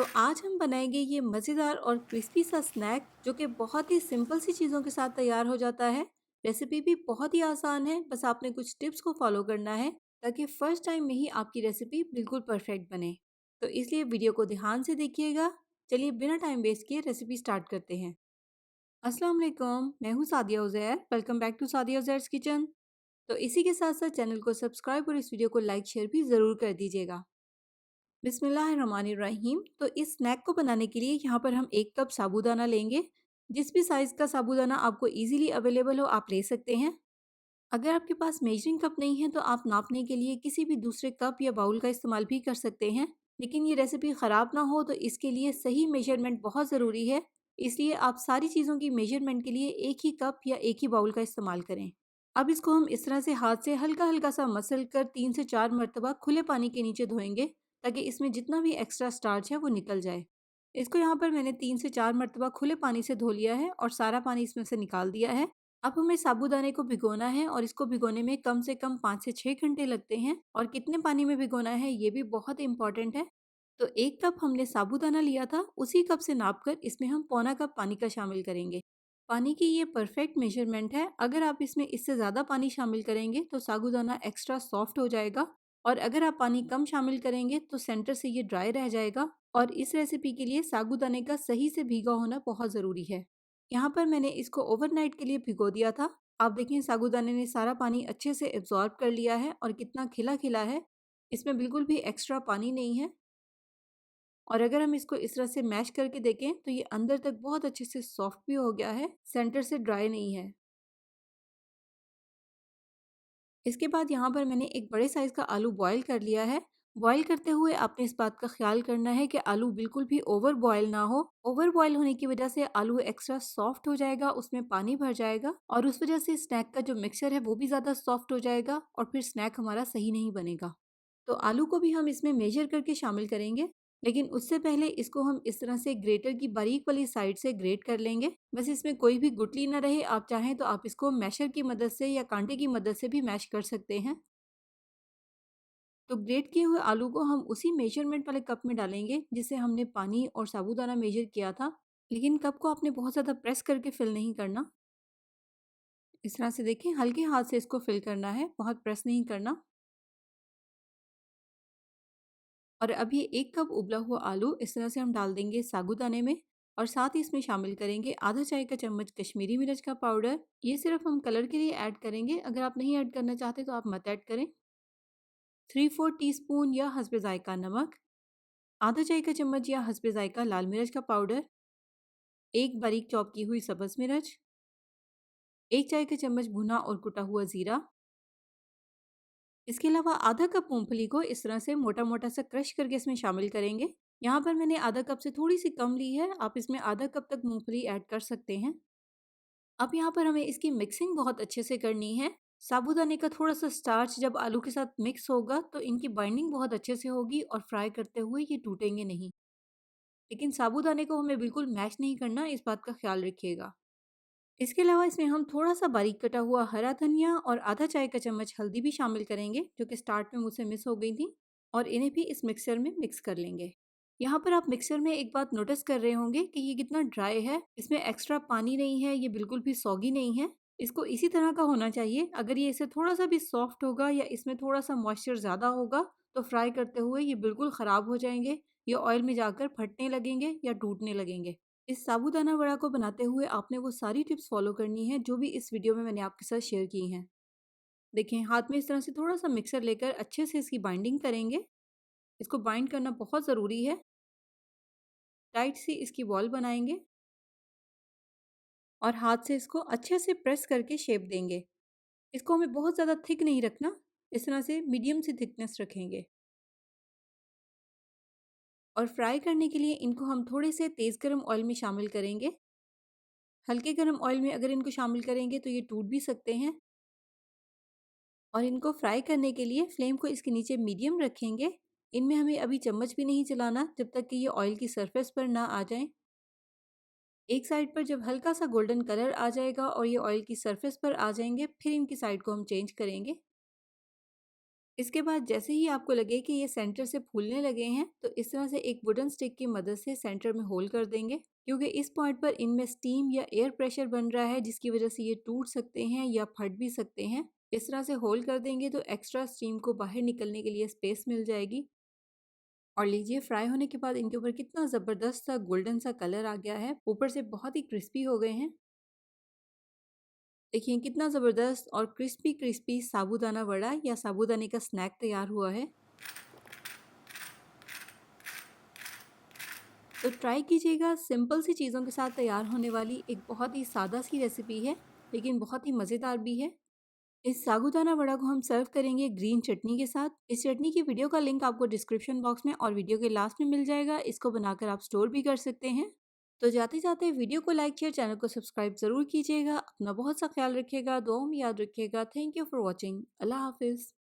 तो आज हम बनाएंगे ये मज़ेदार और क्रिस्पी सा स्नैक जो कि बहुत ही सिंपल सी चीज़ों के साथ तैयार हो जाता है। रेसिपी भी बहुत ही आसान है, बस आपने कुछ टिप्स को फॉलो करना है ताकि फर्स्ट टाइम में ही आपकी रेसिपी बिल्कुल परफेक्ट बने। तो इसलिए वीडियो को ध्यान से देखिएगा। चलिए बिना टाइम वेस्ट किए रेसिपी स्टार्ट करते हैं। अस्सलाम वालेकुम, मैं हूँ Sadia Uzair. Welcome back to Sadia Uzair's kitchen. तो इसी के साथ साथ चैनल को सब्सक्राइब और इस वीडियो को लाइक शेयर भी ज़रूर कर दीजिएगा। बिस्मिल्लाहिर्रहमानिर्रहीम। तो इस स्नैक को बनाने के लिए यहाँ पर हम 1 कप साबूदाना लेंगे। जिस भी साइज़ का साबूदाना आपको ईज़िली अवेलेबल हो आप ले सकते हैं। अगर आपके पास मेजरिंग कप नहीं है तो आप नापने के लिए किसी भी दूसरे कप या बाउल का इस्तेमाल भी कर सकते हैं। लेकिन ये रेसिपी ख़राब ना हो तो इसके लिए सही मेजरमेंट बहुत ज़रूरी है। इसलिए आप सारी चीज़ों की मेजरमेंट के लिए एक ही कप या एक ही बाउल का इस्तेमाल करें। अब इसको हम इस तरह से हाथ से हल्का-हल्का सा मसल कर 3 से 4 मर्तबा खुले पानी के नीचे धोएँगे, ताकि इसमें जितना भी एक्स्ट्रा स्टार्च है वो निकल जाए। इसको यहाँ पर मैंने 3 से 4 मर्तबा खुले पानी से धो लिया है और सारा पानी इसमें से निकाल दिया है। अब हमें साबूदाने को भिगोना है और इसको भिगोने में कम से कम 5 से 6 घंटे लगते हैं, और कितने पानी में भिगोना है ये भी बहुत इम्पोर्टेंट है। तो 1 कप हमने साबूदाना लिया था, उसी कप से नापकर इसमें हम पौना कप पानी का शामिल करेंगे। पानी की ये परफेक्ट मेजरमेंट है। अगर आप इसमें इससे ज़्यादा पानी शामिल करेंगे तो साबूदाना एक्स्ट्रा सॉफ्ट हो जाएगा, और अगर आप पानी कम शामिल करेंगे तो सेंटर से ये ड्राई रह जाएगा। और इस रेसिपी के लिए साबूदाने का सही से भीगा होना बहुत ज़रूरी है। यहाँ पर मैंने इसको ओवरनाइट के लिए भिगो दिया था। आप देखें साबूदाने ने सारा पानी अच्छे से एब्जॉर्ब कर लिया है और कितना खिला खिला है। इसमें बिल्कुल भी एक्स्ट्रा पानी नहीं है। और अगर हम इसको इस तरह से मैश करके देखें तो ये अंदर तक बहुत अच्छे से सॉफ्ट भी हो गया है, सेंटर से ड्राई नहीं है। इसके बाद यहाँ पर मैंने एक बड़े साइज़ का आलू बॉयल कर लिया है। बॉयल करते हुए आपने इस बात का ख़्याल करना है कि आलू बिल्कुल भी ओवर बॉयल ना हो। ओवर बॉयल होने की वजह से आलू एक्स्ट्रा सॉफ्ट हो जाएगा, उसमें पानी भर जाएगा और उस वजह से स्नैक का जो मिक्सचर है वो भी ज़्यादा सॉफ्ट हो जाएगा और फिर स्नैक हमारा सही नहीं बनेगा। तो आलू को भी हम इसमें मेजर करके शामिल करेंगे, लेकिन उससे पहले इसको हम इस तरह से ग्रेटर की बारीक वाली साइड से ग्रेट कर लेंगे। बस इसमें कोई भी गुठली ना रहे। आप चाहें तो आप इसको मैशर की मदद से या कांटे की मदद से भी मैश कर सकते हैं। तो ग्रेट किए हुए आलू को हम उसी मेजरमेंट वाले कप में डालेंगे जिससे हमने पानी और साबूदाना मेजर किया था। लेकिन कप को आपने बहुत ज़्यादा प्रेस करके फिल नहीं करना। इस तरह से देखें, हल्के हाथ से इसको फिल करना है, बहुत प्रेस नहीं करना। और अब ये 1 कप उबला हुआ आलू इस तरह से हम डाल देंगे साबूदाने में, और साथ ही इसमें शामिल करेंगे आधा चाय का चम्मच कश्मीरी मिर्च का पाउडर। ये सिर्फ हम कलर के लिए ऐड करेंगे, अगर आप नहीं ऐड करना चाहते तो आप मत ऐड करें। 3/4 टीस्पून या हस्बे जायका नमक, आधा चाय का चम्मच या हस्बे जायका लाल मिर्च का पाउडर, एक बारीक चॉप की हुई सब्ज़ मिर्च, 1 चाय का चम्मच भुना और कुटा हुआ ज़ीरा। इसके अलावा आधा कप मूँगफली को इस तरह से मोटा-मोटा सा क्रश करके इसमें शामिल करेंगे। यहाँ पर मैंने आधा कप से थोड़ी-सी कम ली है, आप इसमें आधा कप तक मूँगफली ऐड कर सकते हैं। अब यहाँ पर हमें इसकी मिक्सिंग बहुत अच्छे से करनी है। साबूदाने का थोड़ा-सा स्टार्च जब आलू के साथ मिक्स होगा तो इनकी बाइंडिंग बहुत अच्छे से होगी और फ्राई करते हुए ये टूटेंगे नहीं। लेकिन साबूदाने को हमें बिल्कुल मैश नहीं करना, इस बात का ख़्याल रखिएगा। इसके अलावा इसमें हम थोड़ा-सा बारीक कटा हुआ हरा धनिया और आधा चाय का चम्मच हल्दी भी शामिल करेंगे, जो कि स्टार्ट में मुझसे मिस हो गई थी, और इन्हें भी इस मिक्सचर में मिक्स कर लेंगे। यहाँ पर आप मिक्सचर में एक बात नोटिस कर रहे होंगे कि ये कितना ड्राई है, इसमें एक्स्ट्रा पानी नहीं है, ये बिल्कुल भी सॉगी नहीं है। इसको इसी तरह का होना चाहिए। अगर ये इससे थोड़ा-सा भी सॉफ्ट होगा या इसमें थोड़ा-सा मॉइस्चर ज़्यादा होगा, तो फ्राई करते हुए ये बिल्कुल ख़राब हो जाएँगे, ये ऑयल में जाकर फटने लगेंगे या टूटने लगेंगे। इस साबूदाना वड़ा को बनाते हुए आपने वो सारी टिप्स फॉलो करनी है जो भी इस वीडियो में मैंने आपके साथ शेयर की हैं। देखें, हाथ में इस तरह से थोड़ा-सा मिक्सर लेकर अच्छे से इसकी बाइंडिंग करेंगे। इसको बाइंड करना बहुत ज़रूरी है। टाइट सी इसकी बॉल बनाएँगे और हाथ से इसको अच्छे से प्रेस करके शेप देंगे। इसको हमें बहुत ज़्यादा थिक नहीं रखना, इस तरह से मीडियम सी थिकनेस रखेंगे। और फ्राई करने के लिए इनको हम थोड़े से तेज़ गरम ऑयल में शामिल करेंगे। हल्के गरम ऑयल में अगर इनको शामिल करेंगे तो ये टूट भी सकते हैं। और इनको फ्राई करने के लिए फ्लेम को इसके नीचे मीडियम रखेंगे। इनमें हमें अभी चम्मच भी नहीं चलाना जब तक कि ये ऑयल की सरफेस पर ना आ जाएं। एक साइड पर जब हल्का सा गोल्डन कलर आ जाएगा और ये ऑयल की सरफेस पर आ जाएंगे, फिर इनकी साइड को हम चेंज करेंगे। इसके बाद जैसे ही आपको लगे कि ये सेंटर से फूलने लगे हैं, तो इस तरह से एक वुडन स्टिक की मदद से सेंटर में होल कर देंगे, क्योंकि इस पॉइंट पर इनमें स्टीम या एयर प्रेशर बन रहा है, जिसकी वजह से ये टूट सकते हैं या फट भी सकते हैं। इस तरह से होल कर देंगे तो एक्स्ट्रा स्टीम को बाहर निकलने के लिए स्पेस मिल जाएगी। और लीजिए, फ्राई होने के बाद इनके ऊपर कितना ज़बरदस्त सा गोल्डन सा कलर आ गया है, ऊपर से बहुत ही क्रिस्पी हो गए हैं। देखिए कितना ज़बरदस्त और क्रिस्पी क्रिस्पी साबूदाना वड़ा या साबूदाने का स्नैक तैयार हुआ है। तो ट्राई कीजिएगा, सिंपल सी चीज़ों के साथ तैयार होने वाली एक बहुत ही सादा सी रेसिपी है, लेकिन बहुत ही मज़ेदार भी है। इस साबूदाना वड़ा को हम सर्व करेंगे ग्रीन चटनी के साथ। इस चटनी की वीडियो का लिंक आपको डिस्क्रिप्शन बॉक्स में और वीडियो के लास्ट में मिल जाएगा। इसको बनाकर आप स्टोर भी कर सकते हैं। तो जाते जाते वीडियो को लाइक शेयर, चैनल को सब्सक्राइब ज़रूर कीजिएगा। अपना बहुत सा ख्याल रखिएगा, दुआओं में याद रखिएगा। Thank you for watching. अल्लाह हाफिज़।